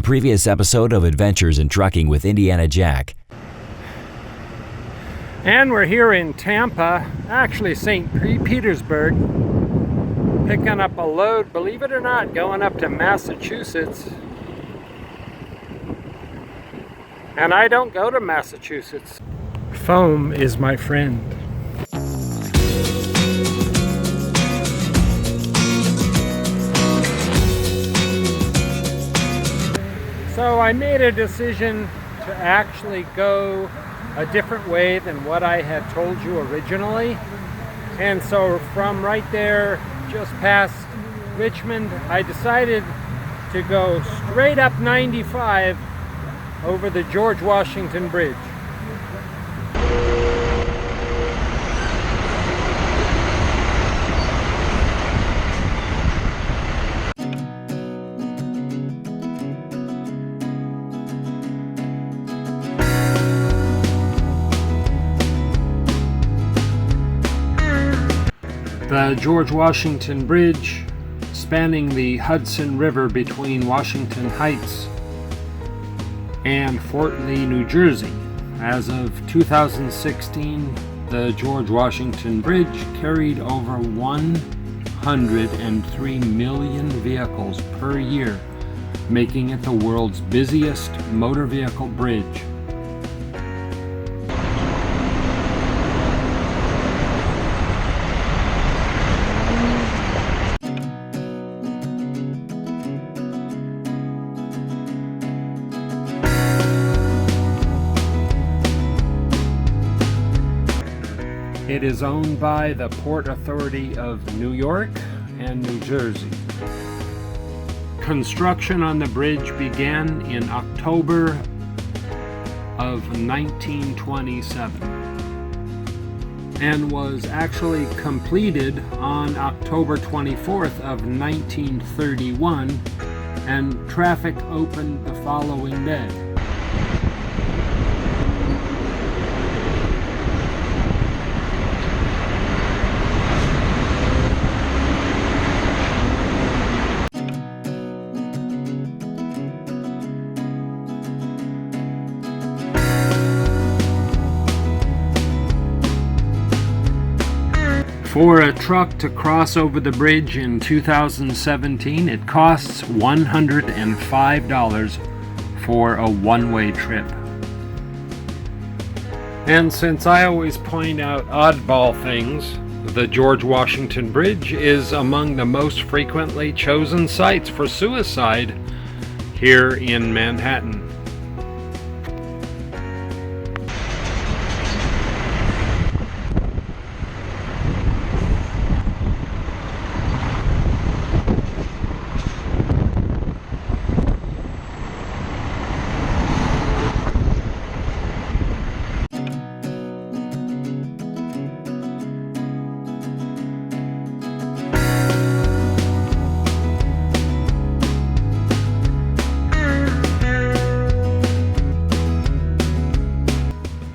previous episode of Adventures in Trucking with Indiana Jack. And we're here in Tampa, actually St. Petersburg, picking up a load, believe it or not, going up to Massachusetts. And I don't go to Massachusetts. Foam is my friend. So I made a decision to actually go a different way than what I had told you originally. And so from right there, just past Richmond, I decided to go straight up 95 over the George Washington Bridge. The George Washington Bridge, spanning the Hudson River between Washington Heights and Fort Lee, New Jersey. As of 2016, the George Washington Bridge carried over 103 million vehicles per year, making it the world's busiest motor vehicle bridge. It is owned by the Port Authority of New York and New Jersey. Construction on the bridge began in October of 1927 and was actually completed on October 24th of 1931, and traffic opened the following day. For a truck to cross over the bridge in 2017, it costs $105 for a one-way trip. And since I always point out oddball things, the George Washington Bridge is among the most frequently chosen sites for suicide here in Manhattan.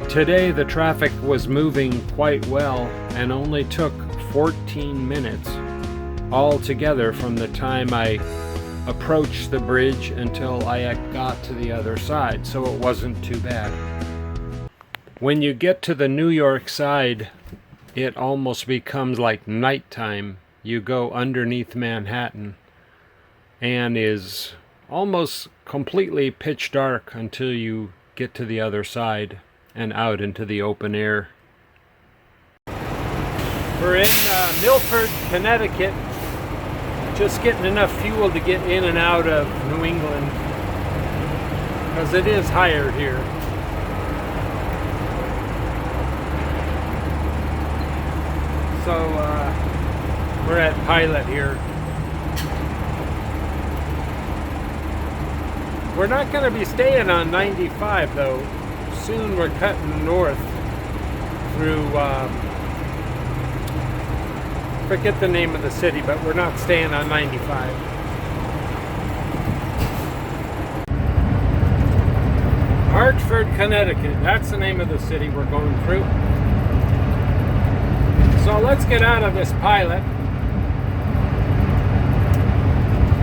Today the traffic was moving quite well and only took 14 minutes altogether from the time I approached the bridge until I got to the other side, so it wasn't too bad. When you get to the New York side, it almost becomes like nighttime. You go underneath Manhattan and is almost completely pitch dark until you get to the other side and out into the open air. We're in Milford, Connecticut, just getting enough fuel to get in and out of New England, because it is higher here. So we're at Pilot here. We're not going to be staying on 95 though. Soon we're cutting north through, forget the name of the city, but we're not staying on 95. Hartford, Connecticut, that's the name of the city we're going through. So let's get out of this Pilot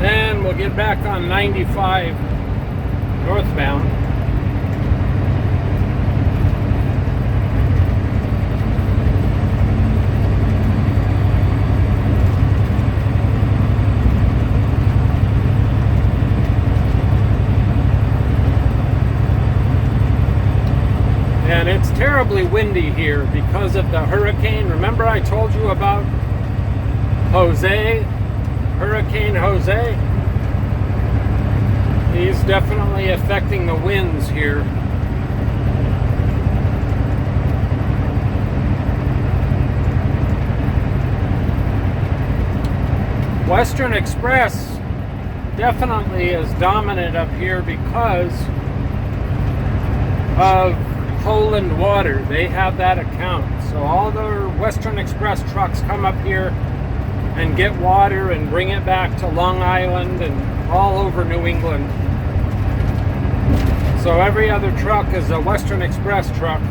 and we'll get back on 95 northbound. And it's terribly windy here because of the hurricane. Remember I told you about Jose, Hurricane Jose? He's definitely affecting the winds here. Western Express definitely is dominant up here because of Poland Water. They have that account. So all the Western Express trucks come up here and get water and bring it back to Long Island and all over New England. So every other truck is a Western Express truck.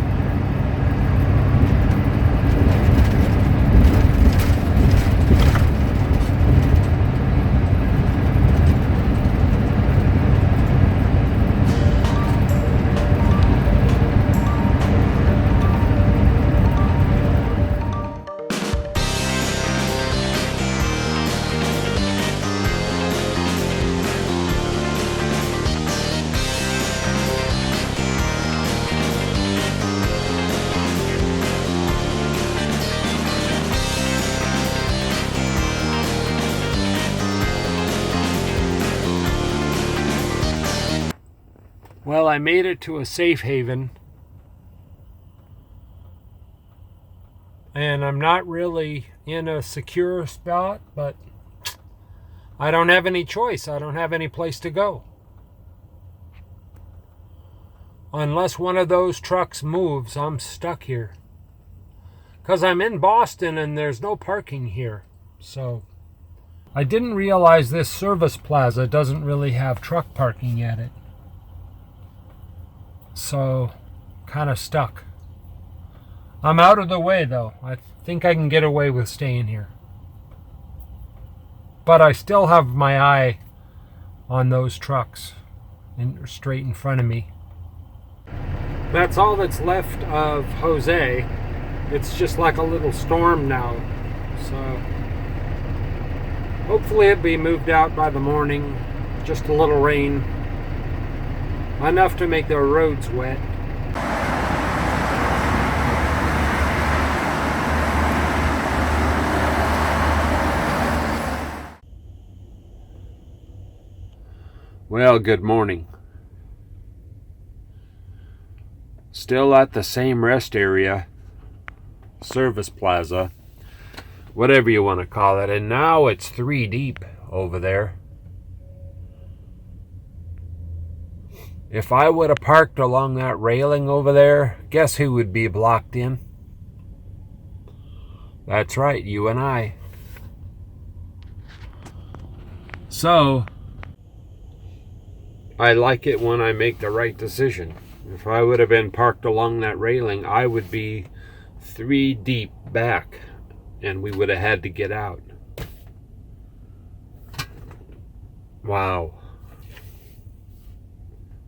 Well, I made it to a safe haven. And I'm not really in a secure spot, but I don't have any choice. I don't have any place to go. Unless one of those trucks moves, I'm stuck here. Because I'm in Boston and there's no parking here. So I didn't realize this service plaza doesn't really have truck parking at it. So, kind of stuck. I'm out of the way though. I think I can get away with staying here. But I still have my eye on those trucks straight in front of me. That's all that's left of Jose. It's just like a little storm now. So, hopefully it'll be moved out by the morning. Just a little rain. Enough to make the roads wet. Well, good morning. Still at the same rest area, service plaza, whatever you want to call it, and now it's 3 deep over there. If I would have parked along that railing over there, guess who would be blocked in? That's right, you and I. So, I like it when I make the right decision. If I would have been parked along that railing, I would be 3 deep back, and we would have had to get out. Wow.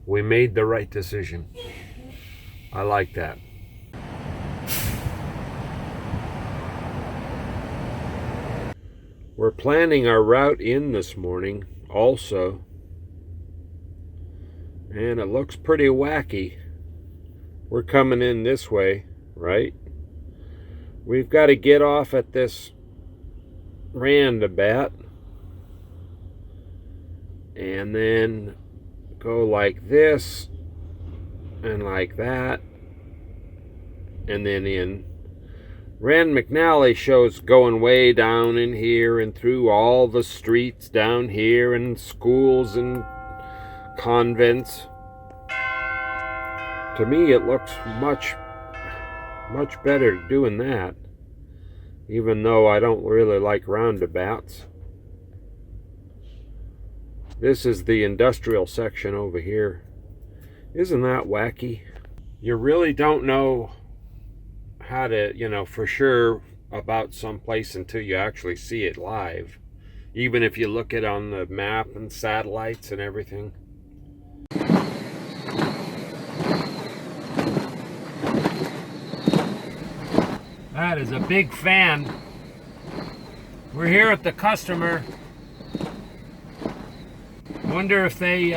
We made the right decision. I like that. We're planning our route in this morning also. And it looks pretty wacky. We're coming in this way, right? We've got to get off at this roundabout. And then go like this and like that, and then in. Rand McNally shows going way down in here and through all the streets down here and schools and convents. To me it looks much better doing that, even though I don't really like roundabouts. This is the industrial section over here. Isn't that wacky? You really don't know how to, for sure about some place until you actually see it live. Even if you look it on the map and satellites and everything. That is a big fan. We're here at the customer. Wonder if they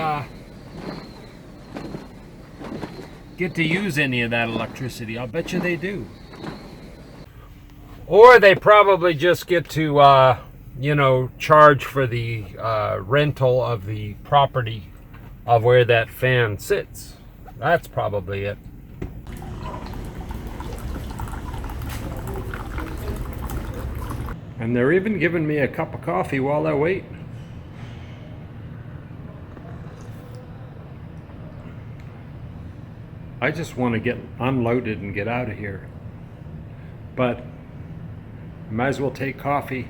get to use any of that electricity. I'll bet you they do. Or they probably just get to, charge for the rental of the property of where that fan sits. That's probably it. And they're even giving me a cup of coffee while I wait. I just want to get unloaded and get out of here. But might as well take coffee.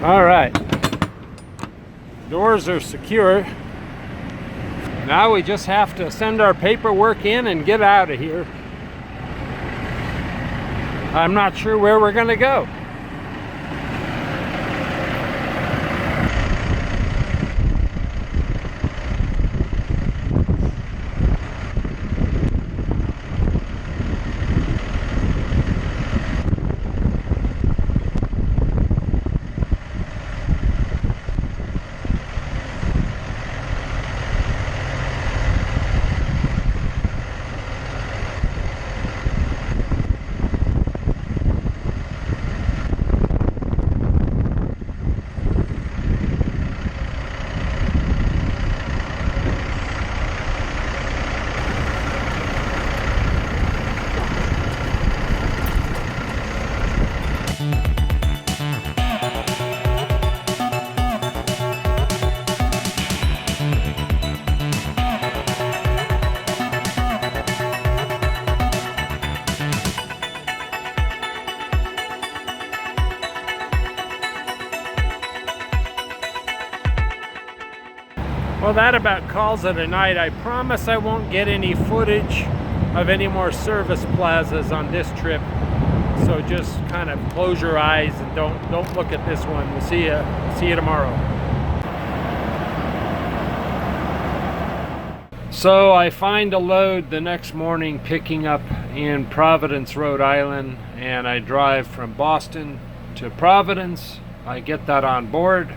All right, doors are secure. Now we just have to send our paperwork in and get out of here. I'm not sure where we're gonna go. Well, that about calls it a night. I promise I won't get any footage of any more service plazas on this trip. So just kind of close your eyes and don't look at this one. We'll see you tomorrow. So I find a load the next morning picking up in Providence, Rhode Island, and I drive from Boston to Providence. I get that on board.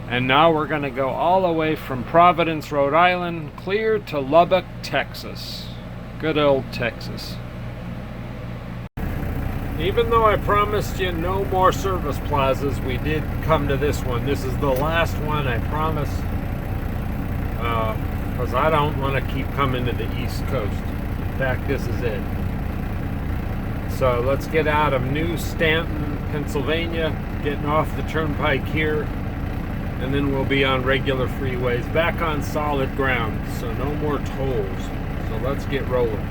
And now we're going to go all the way from Providence, Rhode Island, clear to Lubbock, Texas. Good old Texas. Even though I promised you no more service plazas, we did come to this one. This is the last one, I promise. Because I don't want to keep coming to the East Coast. In fact, this is it. So let's get out of New Stanton, Pennsylvania, getting off the turnpike here. And then we'll be on regular freeways, back on solid ground, so no more tolls. So let's get rolling.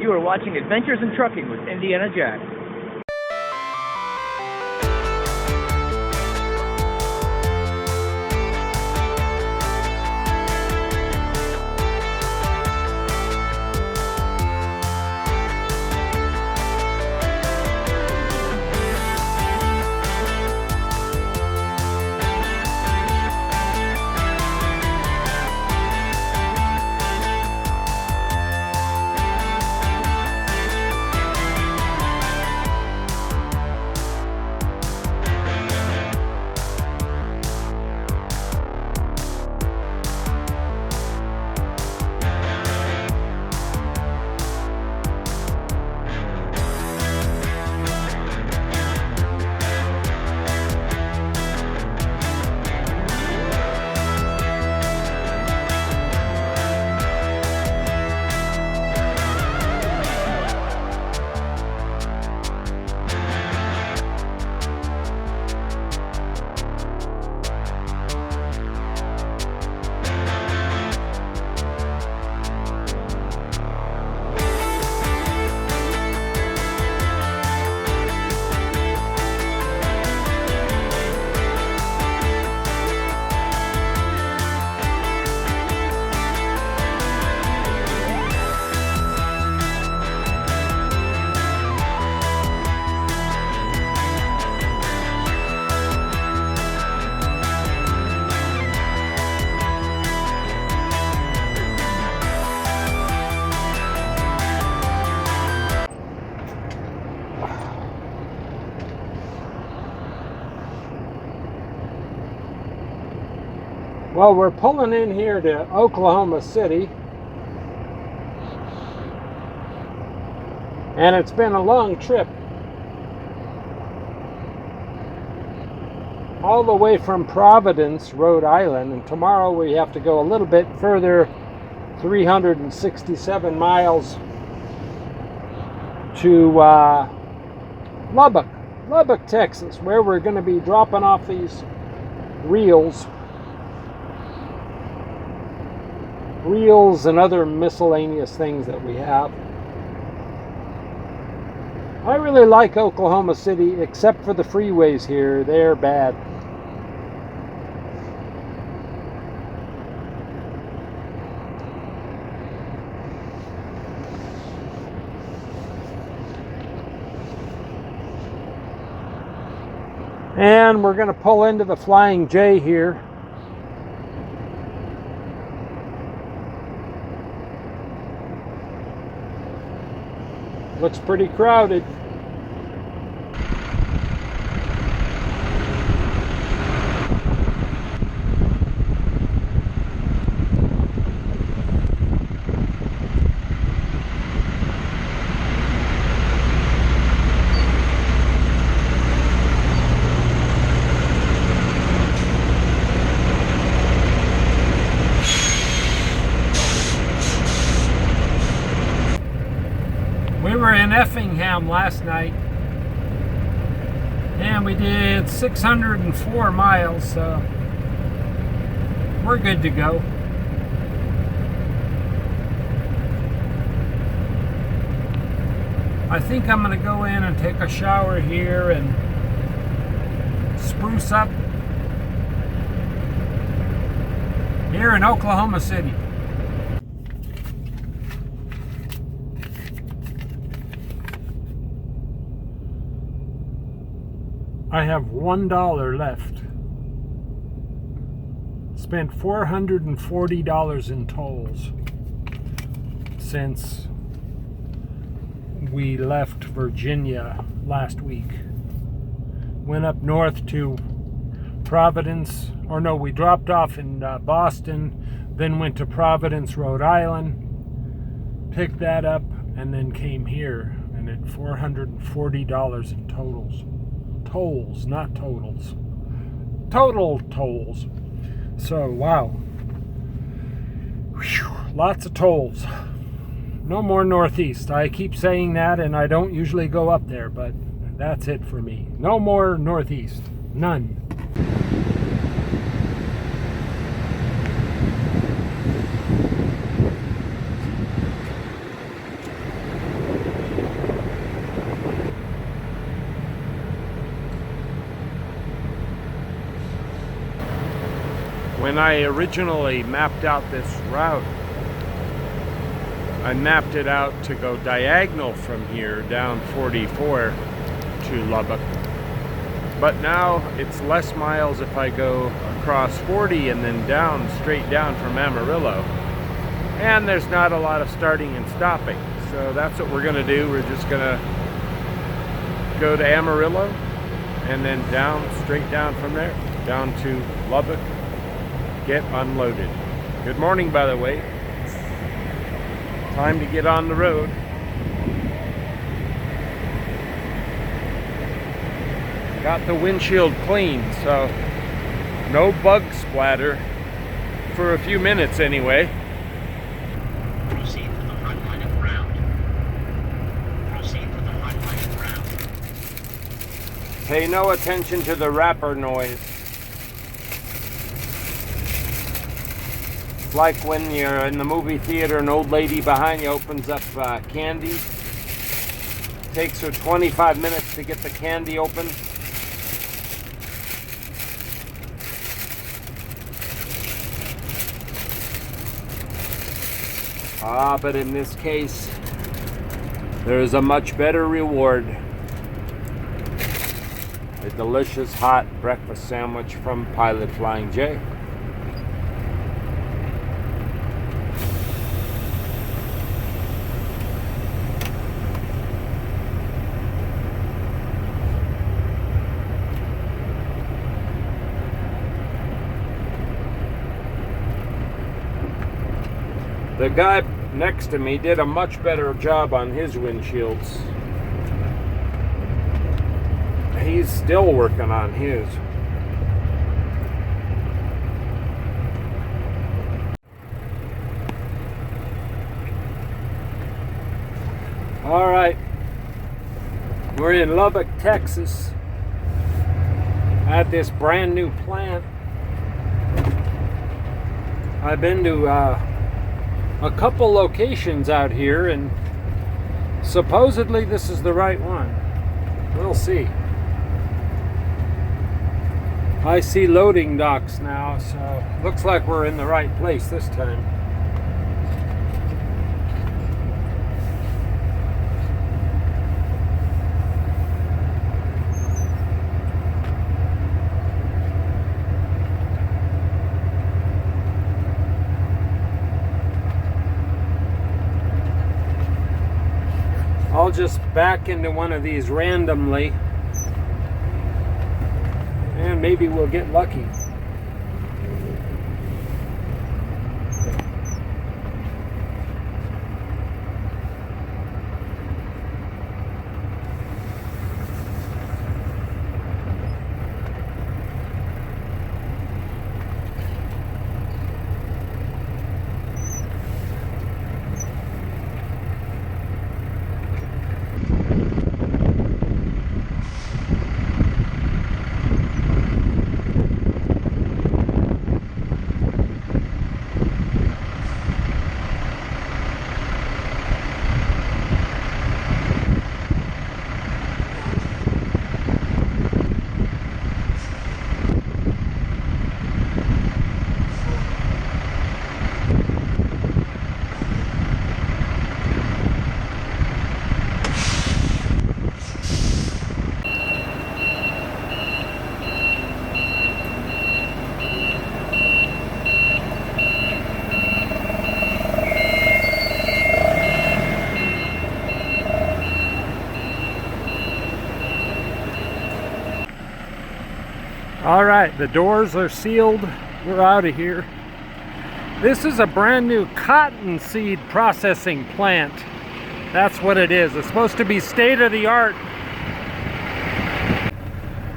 You are watching Adventures in Trucking with Indiana Jack. Well, we're pulling in here to Oklahoma City. And it's been a long trip. All the way from Providence, Rhode Island. And tomorrow we have to go a little bit further, 367 miles to Lubbock, Texas, where we're going to be dropping off these reels and other miscellaneous things that we have. I really like Oklahoma City, except for the freeways here. They're bad. And we're going to pull into the Flying J here. Looks pretty crowded. We were in Effingham last night, and we did 604 miles, so we're good to go. I think I'm going to go in and take a shower here and spruce up here in Oklahoma City. I have $1 left. Spent $440 in tolls since we left Virginia last week. Went up north to Providence, or no, we dropped off in Boston, then went to Providence, Rhode Island, picked that up, and then came here, and at $440 in totals. Tolls, not totals. Total tolls. So, wow. Whew, lots of tolls. No more Northeast. I keep saying that, and I don't usually go up there, but that's it for me. No more Northeast. None. When I originally mapped out this route, I mapped it out to go diagonal from here down 44 to Lubbock. But now it's less miles if I go across 40 and then down, straight down from Amarillo. And there's not a lot of starting and stopping. So that's what we're gonna do. We're just gonna go to Amarillo and then down, straight down from there, down to Lubbock. Get unloaded. Good morning, by the way. Time to get on the road. Got the windshield clean, so no bug splatter for a few minutes anyway. Proceed for the front line of ground. Proceed for the front line of ground. Pay no attention to the wrapper noise. Like when you're in the movie theater, an old lady behind you opens up candy. Takes her 25 minutes to get the candy open. But in this case, there is a much better reward. A delicious hot breakfast sandwich from Pilot Flying J. The guy next to me did a much better job on his windshields. He's still working on his. All right, we're in Lubbock, Texas, at this brand new plant. I've been to a couple locations out here, and supposedly this is the right one. We'll see. I see loading docks now, so looks like we're in the right place this time. I'll just back into one of these randomly, and maybe we'll get lucky. All right, the doors are sealed. We're out of here. This is a brand new cottonseed processing plant. That's what it is. It's supposed to be state-of-the-art,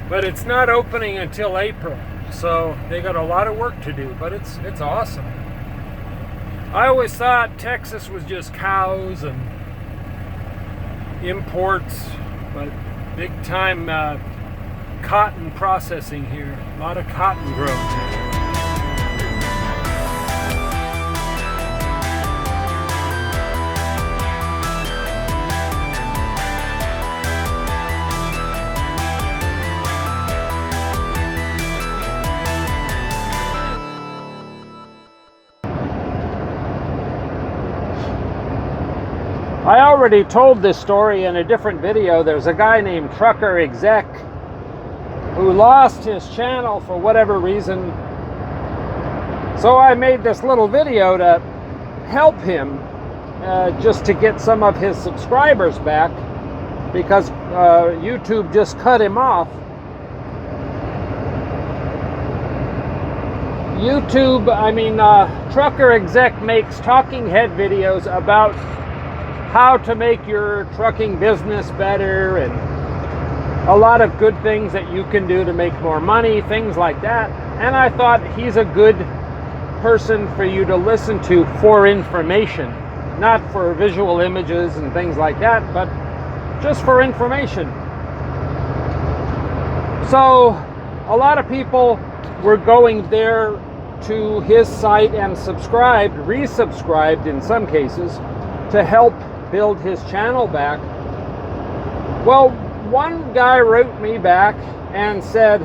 but it's not opening until April. So they got a lot of work to do, but it's awesome. I always thought Texas was just cows and imports, but big time cotton processing here. A lot of cotton growth. I already told this story in a different video. There's a guy named Trucker Exec who lost his channel for whatever reason. So I made this little video to help him, just to get some of his subscribers back, because YouTube just cut him off. Trucker Exec makes talking head videos about how to make your trucking business better and a lot of good things that you can do to make more money, things like that. And I thought he's a good person for you to listen to for information, not for visual images and things like that, but just for information. So a lot of people were going there to his site and resubscribed in some cases, to help build his channel back. Well, one guy wrote me back and said,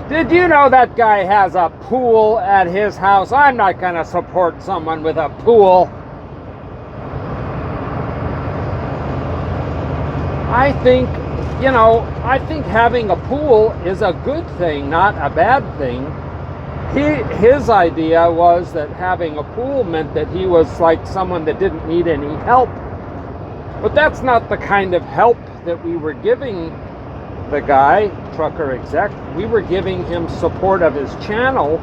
"Did you know that guy has a pool at his house? I'm not going to support someone with a pool." I think having a pool is a good thing, not a bad thing. His idea was that having a pool meant that he was like someone that didn't need any help. But that's not the kind of help that we were giving the guy, Trucker Exec. We were giving him support of his channel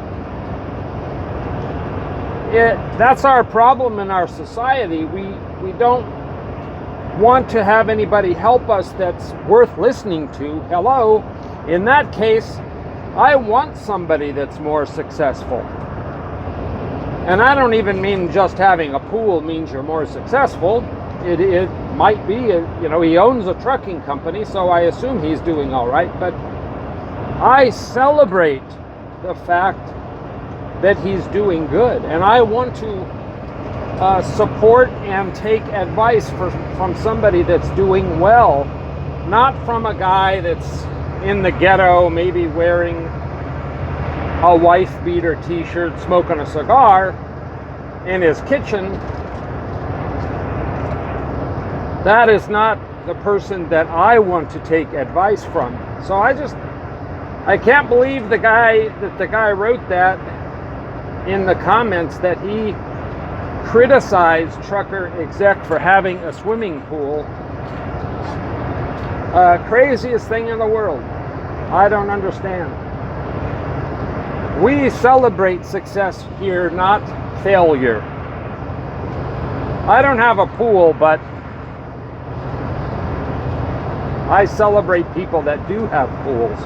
That's our problem in our society. We don't want to have anybody help us that's worth listening to. Hello? In that case, I want somebody that's more successful. And I don't even mean just having a pool means you're more successful. It might be, he owns a trucking company, so I assume he's doing all right. But I celebrate the fact that he's doing good. And I want to support and take advice from somebody that's doing well, not from a guy that's in the ghetto, maybe wearing a wife beater t-shirt, smoking a cigar in his kitchen. That is not the person that I want to take advice from. So I can't believe the guy wrote that in the comments, that he criticized Trucker Exec for having a swimming pool. Craziest thing in the world. I don't understand. We celebrate success here, not failure. I don't have a pool, but I celebrate people that do have pools.